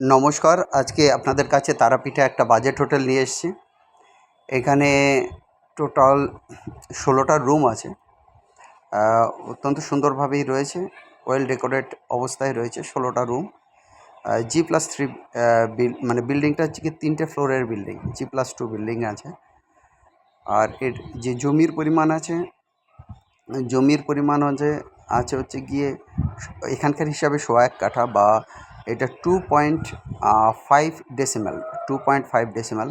নমস্কার। আজকে আপনাদের কাছে তারাপীঠে একটা বাজেট হোটেল নিয়ে এসেছি। এখানে টোটাল ১৬টা রুম আছে। অত্যন্ত সুন্দরভাবেই রয়েছে, ওয়েল ডেকোরেট অবস্থায় রয়েছে ১৬টা রুম। G+3 মানে বিল্ডিংটা হচ্ছে কি ৩টে ফ্লোরের বিল্ডিং, G+2 বিল্ডিং আছে। আর এর যে জমির পরিমাণ আছে হচ্ছে গিয়ে এখানকার হিসাবে ১০১ কাঠা, বা এটা 2.5 ডেসিমাল। 2.5 ডেসিমাল,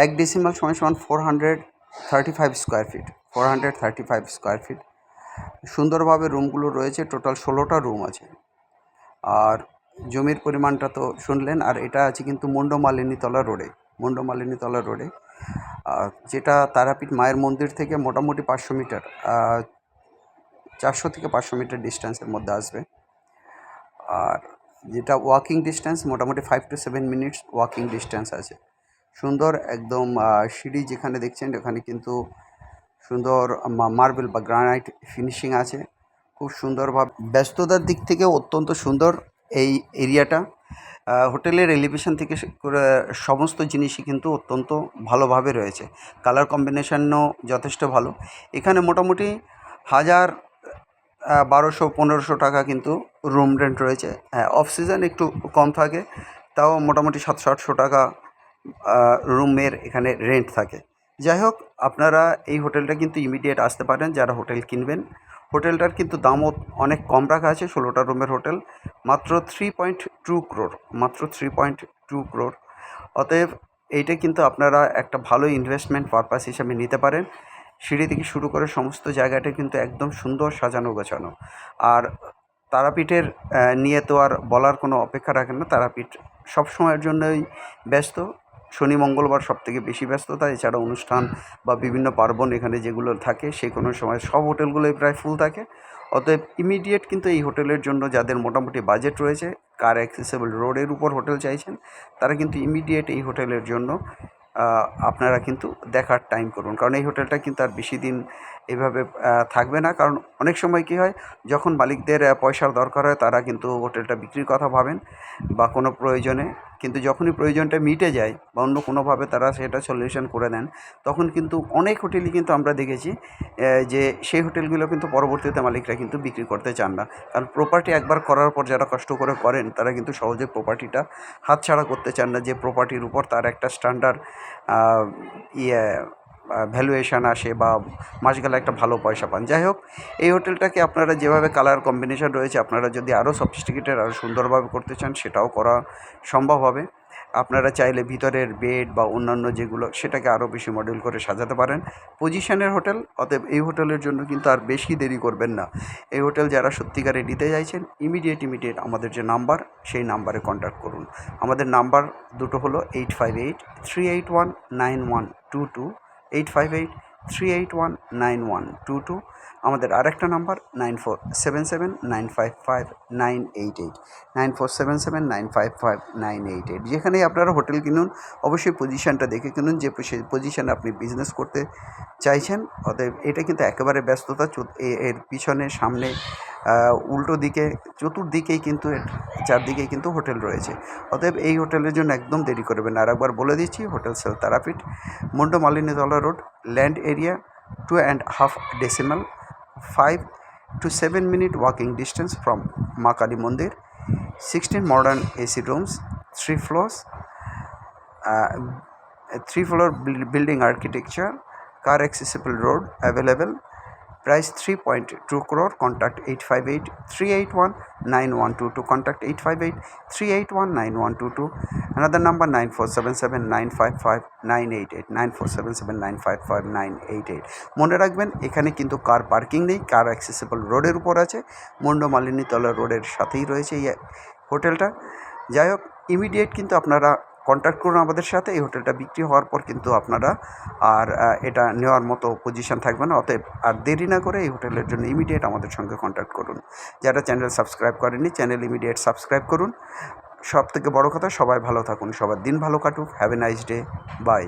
1 ডেসিমাল সমান 435 স্কোয়ার ফিট। 435 স্কোয়ার ফিট সুন্দরভাবে রুমগুলো রয়েছে। টোটাল ১৬টা রুম আছে। আর জমির পরিমাণটা তো শুনলেন। আর এটা আছে কিন্তু মুন্ডমালিনীতলা রোডে, যেটা তারাপীঠ মায়ের মন্দির থেকে মোটামুটি 500 মিটার, 400 থেকে 500 মিটার ডিস্টেন্সের মধ্যে আসবে। আর যেটা ওয়াকিং ডিস্টেন্স, মোটামুটি 5 to 7 মিনিটস ওয়াকিং ডিস্টেন্স আছে। সুন্দর একদম সিঁড়ি যেখানে দেখছেন ওখানে কিন্তু সুন্দর মার্বেল বা গ্রানাইট ফিনিশিং আছে। খুব সুন্দরভাবে, ব্যস্ততার দিক থেকে অত্যন্ত সুন্দর এই এরিয়াটা। হোটেলের এলিভেশন থেকে করে সমস্ত জিনিসই কিন্তু অত্যন্ত ভালোভাবে রয়েছে। কালার কম্বিনেশনও যথেষ্ট ভালো। এখানে মোটামুটি ১,০০০, ১২০০, ১৫০০ টাকা কিন্তু রুম রেন্ট রয়েছে। অফ সিজন একটু কম থাকে, তাও মোটামুটি ৭০০-৮০০ টাকা রুমের এখানে রেন্ট থাকে। যাই হোক, আপনারা এই হোটেলটা কিন্তু ইমিডিয়েট আসতে পারেন যারা হোটেল কিনবেন। হোটেলটার কিন্তু দামও অনেক কম রাখা আছে। ১৬টা রুমের হোটেল মাত্র 3.2 crore, মাত্র 3.2 crore। অতএব এইটা কিন্তু আপনারা একটা ভালো ইনভেস্টমেন্ট পারপাস হিসাবে নিতে পারেন। সিঁড়ি থেকে শুরু করে সমস্ত জায়গাটা কিন্তু একদম সুন্দর সাজানো গোছানো। আর তারাপীঠের নিয়ে তো আর বলার কোনো অপেক্ষা রাখেন না। তারাপীঠ সবসময়ের জন্যই ব্যস্ত। শনি মঙ্গলবার সবথেকে বেশি ব্যস্ততা। এছাড়া অনুষ্ঠান বা বিভিন্ন পার্বণ এখানে যেগুলো থাকে, সে কোনো সময় সব হোটেলগুলোই প্রায় ফুল থাকে। অতএব ইমিডিয়েট কিন্তু এই হোটেলের জন্য যাদের মোটামুটি বাজেট রয়েছে, কার অ্যাক্সেসেবল রোডের উপর হোটেল চাইছেন, তারা কিন্তু ইমিডিয়েট এই হোটেলের জন্য আপনারা কিন্তু দেখার টাইম করুন। কারণ এই হোটেলটা কিন্তু আর বেশি দিন এভাবে থাকবে না। কারণ অনেক সময় কী হয়, যখন মালিকদের পয়সার দরকার হয় তারা কিন্তু হোটেলটা বিক্রির কথা ভাবেন বা কোনো প্রয়োজনে, কিন্তু যখনই প্রয়োজনটা মিটে যায় বা অন্য কোনোভাবে তারা সেটা সলিউশন করে দেন, তখন কিন্তু অনেক হোটেলই কিন্তু আমরা দেখেছি যে সেই হোটেলগুলো কিন্তু পরবর্তীতে মালিকরা কিন্তু বিক্রি করতে চান না। কারণ প্রপার্টি একবার করার পর যারা কষ্ট করে করেন তারা কিন্তু সহজে প্রপার্টিটা হাতছাড়া করতে চান না, যে প্রপার্টির উপর তার একটা স্ট্যান্ডার্ড ভ্যালুয়েশান আসে বা মাস গেলে একটা ভালো পয়সা পান। যাই হোক, এই হোটেলটাকে আপনারা যেভাবে কালার কম্বিনেশন রয়েছে, আপনারা যদি আরও সফিস্টিকেটেড, আরও সুন্দরভাবে করতে চান, সেটাও করা সম্ভব হবে। আপনারা চাইলে ভিতরের বেড বা অন্যান্য যেগুলো, সেটাকে আরও বেশি মডেল করে সাজাতে পারেন। পজিশনের হোটেল, অতএব এই হোটেলের জন্য কিন্তু আর বেশি দেরি করবেন না। এই হোটেল যারা সত্যিকারে নিতে চাইছেন, ইমিডিয়েট আমাদের যে নাম্বার, সেই নাম্বারে কন্ট্যাক্ট করুন। আমাদের নাম্বার দুটো হলো 858-381-9122, 858-381-9122। আমাদের আরেকটা নাম্বার 9477755988, 9477955988। যেখানেই আপনারা হোটেল কিনুন, অবশ্যই পজিশনটা দেখে কিনুন, যে পজিশনে আপনি বিজনেস করতে চাইছেন। অতএব এটা কিন্তু একেবারে ব্যস্ততা, এর পিছনে, সামনে, উল্টো দিকে, চতুর্দিকেই কিন্তু, চারদিকেই কিন্তু হোটেল রয়েছে। অতএব এই হোটেলের জন্য একদম দেরি করবেন না। আর একবার বলে দিচ্ছি, hotel sale Tarapith, Mundamalinitala road, land area 2.5 decimal, 5 to 7 minute walking distance from Ma Kali Mandir, 16 modern AC rooms, 3 floors, 3-floor building architecture, car accessible road available. Price 3.2 crore. Contact 858-381-9122. Contact 858-381-9122. Another number 9477955988, 9477955988। মনে রাখবেন, এখানে কিন্তু car parking নেই, কার accessible রোডের উপর আছে। মুন্ডমালিনীতলা রোডের সাথেই রয়েছে এই হোটেলটা। যাই হোক, ইমিডিয়েট কিন্তু আপনারা কন্ট্যাক্ট করুন আমাদের সাথে। এই হোটেলটা বিক্রি হওয়ার পর কিন্তু আপনারা আর এটা নেওয়ার মতো পজিশন থাকবে না। অতএব আর দেরি না করে এই হোটেলের জন্য ইমিডিয়েট আমাদের সঙ্গে কন্ট্যাক্ট করুন। যারা চ্যানেল সাবস্ক্রাইব করেননি, চ্যানেল ইমিডিয়েট সাবস্ক্রাইব করুন। সবথেকে বড় কথা, সবাই ভালো থাকুন, সবার দিন ভালো কাটুক। Have a nice day, by.